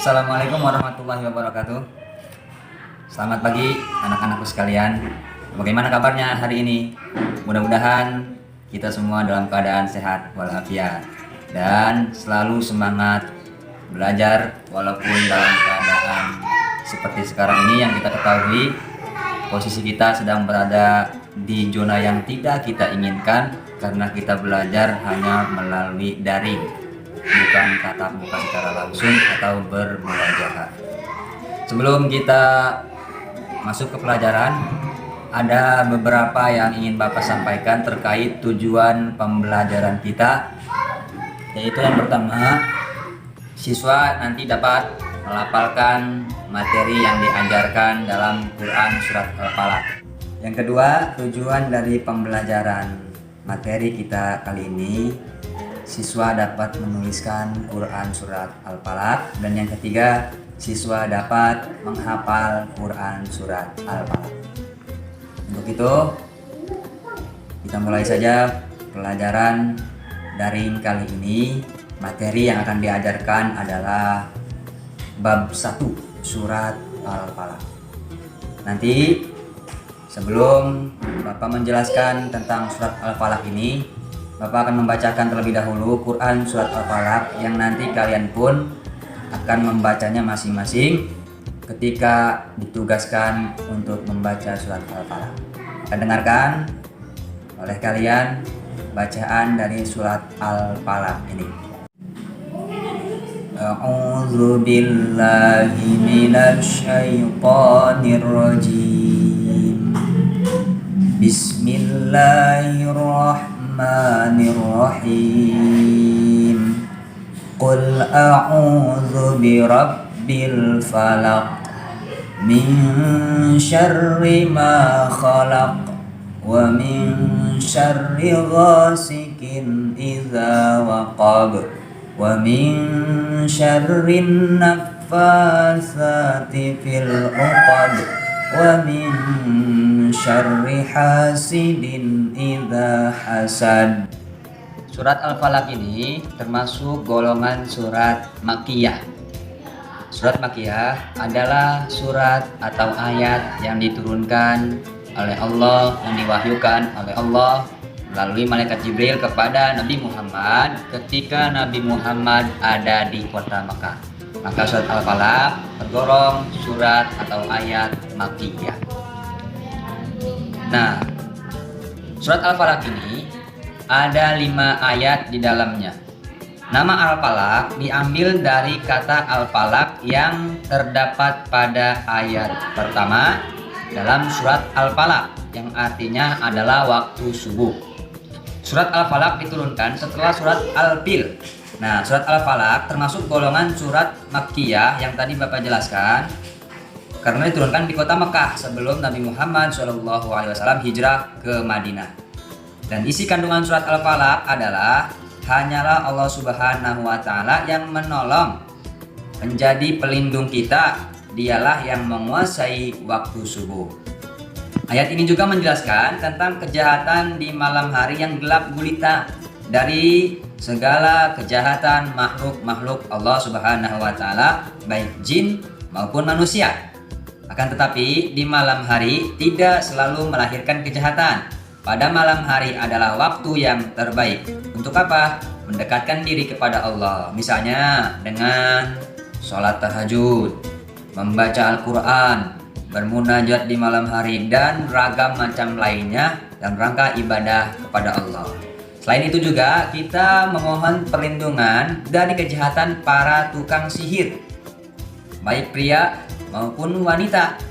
Assalamualaikum warahmatullahi wabarakatuh. Selamat pagi anak-anakku sekalian. Bagaimana kabarnya hari ini? Mudah-mudahan kita semua dalam keadaan sehat walafiat dan selalu semangat belajar walaupun dalam keadaan seperti sekarang ini yang kita ketahui posisi kita sedang berada di zona yang tidak kita inginkan karena kita belajar hanya melalui daring, bukan tatap muka secara langsung atau bermuajahah. Sebelum kita masuk ke pelajaran, ada beberapa yang ingin Bapak sampaikan terkait tujuan pembelajaran kita, yaitu yang pertama, siswa nanti dapat melafalkan materi yang diajarkan dalam Quran Surat Al-Falaq. Yang kedua, tujuan dari pembelajaran materi kita kali ini, siswa dapat menuliskan Quran Surat Al-Falaq. Dan yang ketiga, siswa dapat menghafal Quran Surat Al-Falaq. Untuk itu, kita mulai saja pelajaran daring kali ini. Materi yang akan diajarkan adalah bab 1 Surat Al-Falaq. Nanti sebelum Bapak menjelaskan tentang Surat Al-Falaq ini, Bapak akan membacakan terlebih dahulu Quran Surat Al-Falaq yang nanti kalian pun akan membacanya masing-masing ketika ditugaskan untuk membaca Surat Al-Falaq. Akan dengarkan oleh kalian bacaan dari Surat Al-Falaq ini. A'udzu billahi minasy syaithanir rajim. Bismillahirrahmanirrahim. Qul a'udzu birabbil falaq min syarri ma khalaq wa min syarri ghasikin idza waqab wa min syarrin naffasati fil 'uqad wa min syarri hasidin idza hasad. Surat Al-Falaq ini termasuk golongan surat Makkiyah. Surat Makkiyah adalah surat atau ayat yang diturunkan oleh Allah, yang diwahyukan oleh Allah melalui malaikat Jibril kepada Nabi Muhammad ketika Nabi Muhammad ada di kota Makkah. Maka surat Al-Falaq tergolong surat atau ayat Makkiyah. Nah, surat Al-Falaq ini ada 5 ayat di dalamnya. Nama Al-Falaq diambil dari kata Al-Falaq yang terdapat pada ayat pertama dalam surat Al-Falaq yang artinya adalah waktu subuh. Surat Al-Falaq diturunkan setelah surat Al-Fil. Nah, surat Al-Falaq termasuk golongan surat Makkiyah yang tadi Bapak jelaskan karena diturunkan di kota Mekah sebelum Nabi Muhammad SAW hijrah ke Madinah. Dan isi kandungan surat Al-Falaq adalah hanyalah Allah Subhanahu wa Ta'ala yang menolong, menjadi pelindung kita, dialah yang menguasai waktu subuh. Ayat ini juga menjelaskan tentang kejahatan di malam hari yang gelap gulita dari segala kejahatan makhluk-makhluk Allah Subhanahu wa Ta'ala, baik jin maupun manusia. Akan tetapi di malam hari tidak selalu melahirkan kejahatan. Pada malam hari adalah waktu yang terbaik. Untuk apa? Mendekatkan diri kepada Allah. Misalnya dengan sholat tahajud, membaca Al-Quran, bermunajat di malam hari, dan ragam macam lainnya dalam rangka ibadah kepada Allah. Selain itu juga kita memohon perlindungan dari kejahatan para tukang sihir, baik pria maupun wanita,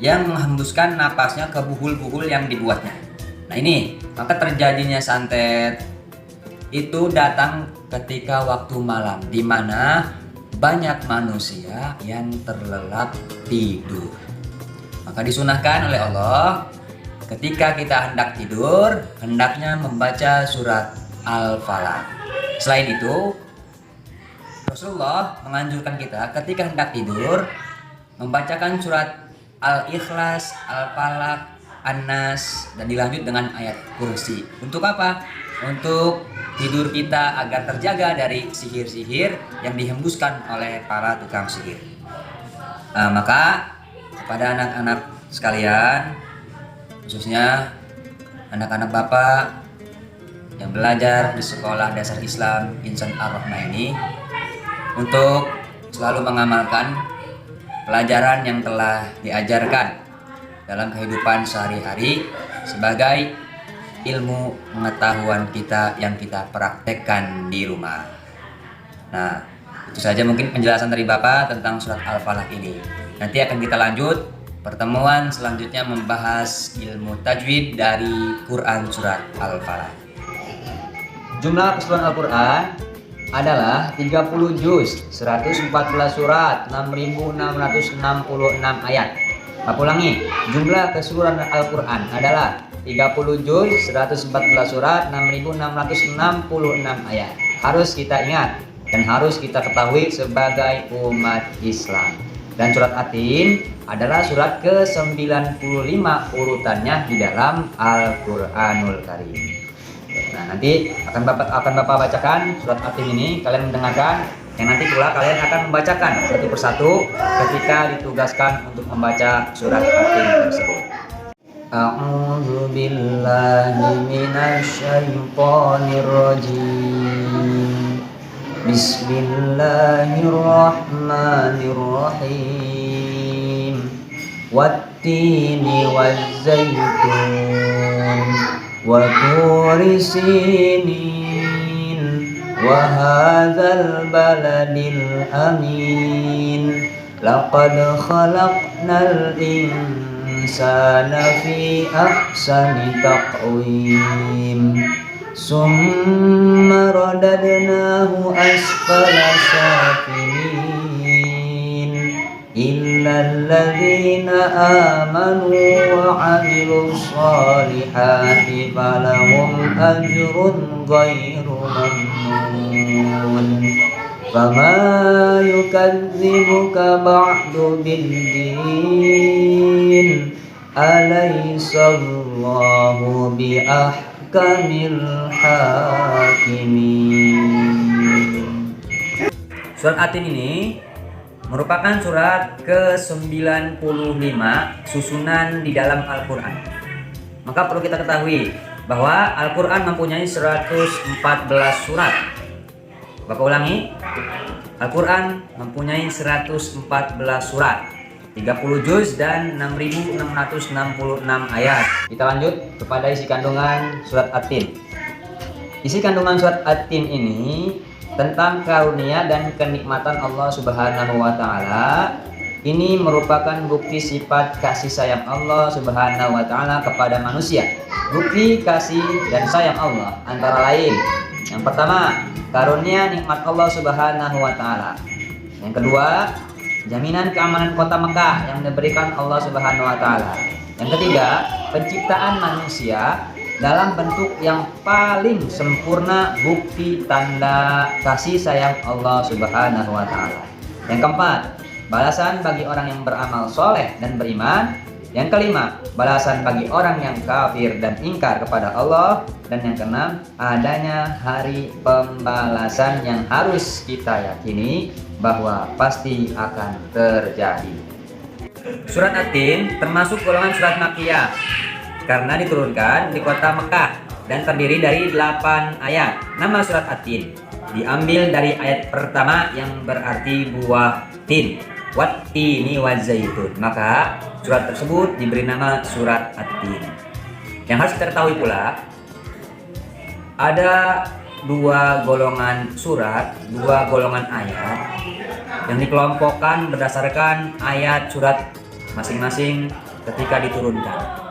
yang menghembuskan napasnya ke buhul-buhul yang dibuatnya. Nah ini, maka terjadinya santet itu datang ketika waktu malam, di mana banyak manusia yang terlelap tidur. Maka disunahkan oleh Allah ketika kita hendak tidur, hendaknya membaca surat Al-Falaq. Selain itu, Rasulullah menganjurkan kita ketika hendak tidur membacakan surat Al-Ikhlas, Al-Falaq, An-Nas, dan dilanjut dengan ayat kursi. Untuk apa? untuk tidur kita agar terjaga dari sihir-sihir yang dihembuskan oleh para tukang sihir. Maka kepada anak-anak sekalian, khususnya anak-anak Bapak yang belajar di sekolah dasar Islam Insan Ar-Rahmah ini, untuk selalu mengamalkan pelajaran yang telah diajarkan dalam kehidupan sehari-hari sebagai ilmu pengetahuan kita yang kita praktekkan di rumah. Nah, itu saja mungkin penjelasan dari Bapak tentang surat Al-Falaq ini. Nanti akan kita lanjut pertemuan selanjutnya membahas ilmu tajwid dari Quran surat Al-Falaq. Jumlah keseluruhan Al-Quran adalah 30 juz, 114 surat, 6.666 ayat. Aku ulangi, jumlah keseluruhan Al-Quran adalah 30 juz, 114 surat, 6.666 ayat. Harus kita ingat dan harus kita ketahui sebagai umat Islam. Dan surat At-Tin adalah surat ke-95 urutannya di dalam Al-Quranul Karim. Nah, nanti akan Bapak bacakan surat At-Tin ini, kalian mendengarkan, yang nanti pula kalian akan membacakan satu persatu ketika ditugaskan untuk membaca surat At-Tin tersebut. A'udzu billahi minasyaitonir rajim. Bismillahirrahmanirrahim. Wattini wazzaitun wa turi sinin wa hadzal baladil amin. Laqad khalaqnal insana fi ahsani taqwim. Summa radadnahu asfala safilin illa alladhina amanu wa 'amilus solihati falahum ajrun ghairu mamnun. Fama yukadzibuka ba'du biddin alaysa Allahu biahkamil hakimin. Surat At-Tin ini merupakan surat ke-95 susunan di dalam Al-Quran. Maka perlu kita ketahui bahwa Al-Quran mempunyai 114 surat. Bapak ulangi, Al-Quran mempunyai 114 surat, 30 juz dan 6.666 ayat. Kita lanjut kepada isi kandungan surat At-Tin. Isi kandungan surat At-Tin ini tentang karunia dan kenikmatan Allah Subhanahu wa Ta'ala. Ini merupakan bukti sifat kasih sayang Allah Subhanahu wa Ta'ala kepada manusia. Bukti kasih dan sayang Allah antara lain: yang pertama, karunia nikmat Allah Subhanahu wa Ta'ala. Yang kedua, jaminan keamanan kota Mekah yang diberikan Allah Subhanahu wa Ta'ala. Yang ketiga, penciptaan manusia dalam bentuk yang paling sempurna, bukti tanda kasih sayang Allah Subhanahu wa Ta'ala. Yang keempat, balasan bagi orang yang beramal soleh dan beriman. Yang kelima, balasan bagi orang yang kafir dan ingkar kepada Allah. Dan yang keenam, adanya hari pembalasan yang harus kita yakini bahwa pasti akan terjadi. Surat At-Tin termasuk golongan surat Makkiyah karena diturunkan di kota Mekah dan terdiri dari 8 ayat. Nama surat At-Tin diambil dari ayat pertama yang berarti buah tin, wattini wazzaitun. Maka surat tersebut diberi nama surat At-Tin. Yang harus kita ketahui pula, ada 2 golongan surat, 2 golongan ayat yang dikelompokkan berdasarkan ayat surat masing-masing ketika diturunkan.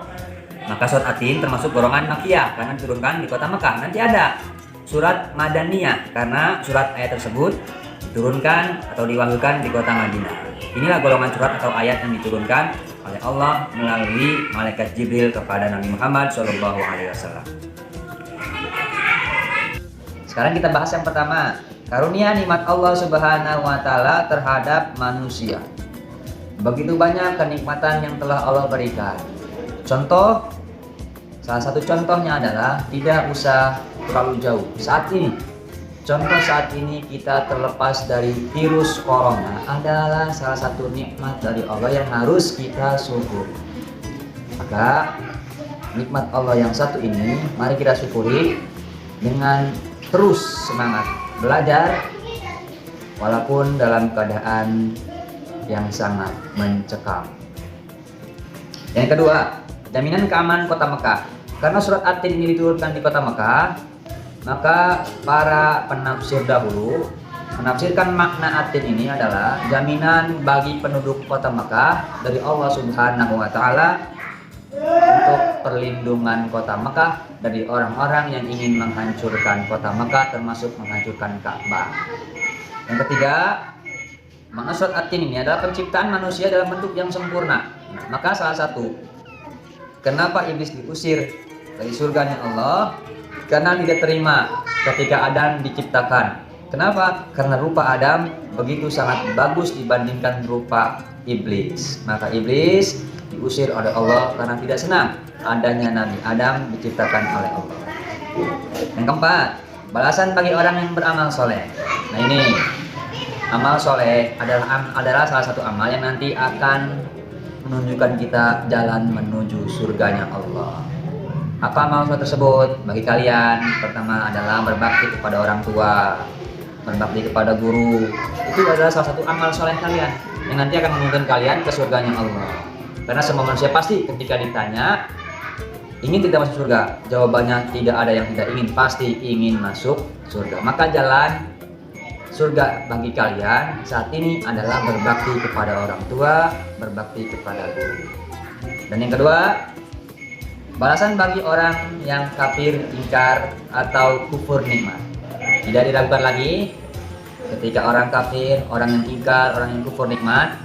Maka surat At-Tin termasuk golongan Makkiyah karena diturunkan di kota Mekah. Nanti ada surat Madaniyah karena surat ayat tersebut diturunkan atau diwahyukan di kota Madinah. Inilah golongan surat atau ayat yang diturunkan oleh Allah melalui malaikat Jibril kepada Nabi Muhammad SAW. Sekarang kita bahas yang pertama, karunia nikmat Allah Subhanahu wa Ta'ala terhadap manusia. Begitu banyak kenikmatan yang telah Allah berikan. Contoh, salah satu contohnya adalah tidak usah terlalu jauh. Contoh saat ini kita terlepas dari virus corona adalah salah satu nikmat dari Allah yang harus kita syukur. Maka nikmat Allah yang satu ini mari kita syukuri dengan terus semangat belajar walaupun dalam keadaan yang sangat mencekam. Yang kedua, jaminan keamanan kota Mekah. Karena surat At-Tin ini diturunkan di kota Mekah, maka para penafsir dahulu menafsirkan makna At-Tin ini adalah jaminan bagi penduduk kota Mekah dari Allah Subhanahu wa taala untuk perlindungan kota Mekah dari orang-orang yang ingin menghancurkan kota Mekah, termasuk menghancurkan Ka'bah. Yang ketiga, makna surat At-Tin ini adalah penciptaan manusia dalam bentuk yang sempurna. Maka salah satu kenapa iblis diusir dari surganya Allah, karena tidak terima ketika Adam diciptakan. Kenapa? Karena rupa Adam begitu sangat bagus dibandingkan rupa iblis. Maka iblis diusir oleh Allah karena tidak senang adanya Nabi Adam diciptakan oleh Allah. Yang keempat, balasan bagi orang yang beramal soleh. Nah ini, amal soleh adalah salah satu amal yang nanti akan menunjukkan kita jalan menuju surganya Allah. Apa amal soleh tersebut? Bagi kalian, pertama adalah berbakti kepada orang tua, berbakti kepada guru. Itu adalah salah satu amal soleh kalian yang nanti akan menuntun kalian ke surganya Allah. Karena semua manusia pasti ketika ditanya ingin tidak masuk surga, jawabannya tidak ada yang tidak ingin, pasti ingin masuk surga. Maka jalan surga bagi kalian saat ini adalah berbakti kepada orang tua, berbakti kepada guru. Dan yang kedua, balasan bagi orang yang kafir, ingkar, atau kufur nikmat. Tidak diragukan lagi, ketika orang kafir, orang yang ingkar, orang yang kufur nikmat,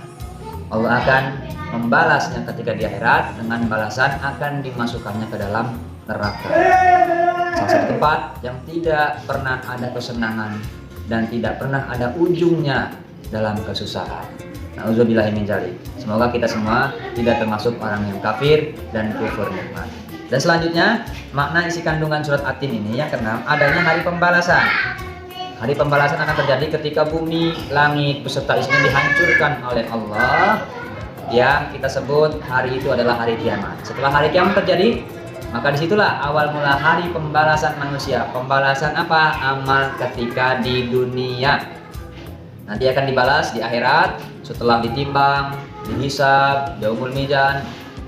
Allah akan membalasnya ketika di akhirat dengan balasan akan dimasukkannya ke dalam neraka. Salah satu tempat yang tidak pernah ada kesenangan dan tidak pernah ada ujungnya dalam kesusahan. Nauzubillahi min dzalik. Semoga kita semua tidak termasuk orang yang kafir dan kufur nikmat. Dan selanjutnya, makna isi kandungan surat At-Tin ini yang keenam, adanya hari pembalasan. Hari pembalasan akan terjadi ketika bumi, langit beserta isinya dihancurkan oleh Allah, yang kita sebut hari itu adalah hari kiamat. Setelah hari kiamat terjadi, maka disitulah awal mula hari pembalasan manusia. Pembalasan apa? Amal ketika di dunia. Nanti akan dibalas di akhirat setelah ditimbang, dihisab, yaumul mizan.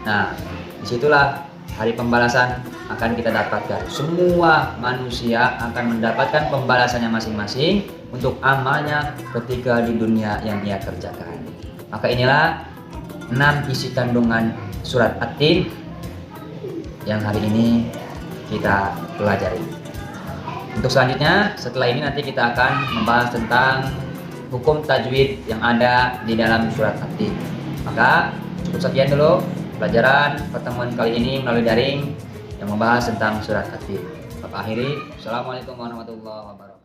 Nah, disitulah hari pembalasan akan kita dapatkan. Semua manusia akan mendapatkan pembalasannya masing-masing untuk amalnya ketika di dunia yang ia kerjakan. Maka inilah 6 isi kandungan surat At-Tin yang hari ini kita pelajari. Untuk selanjutnya, setelah ini nanti kita akan membahas tentang hukum tajwid yang ada di dalam surat At-Tin. Maka cukup sekian dulu pelajaran pertemuan kali ini melalui daring yang membahas tentang surat At-Tin. Bapak akhiri, Assalamualaikum warahmatullahi wabarakatuh.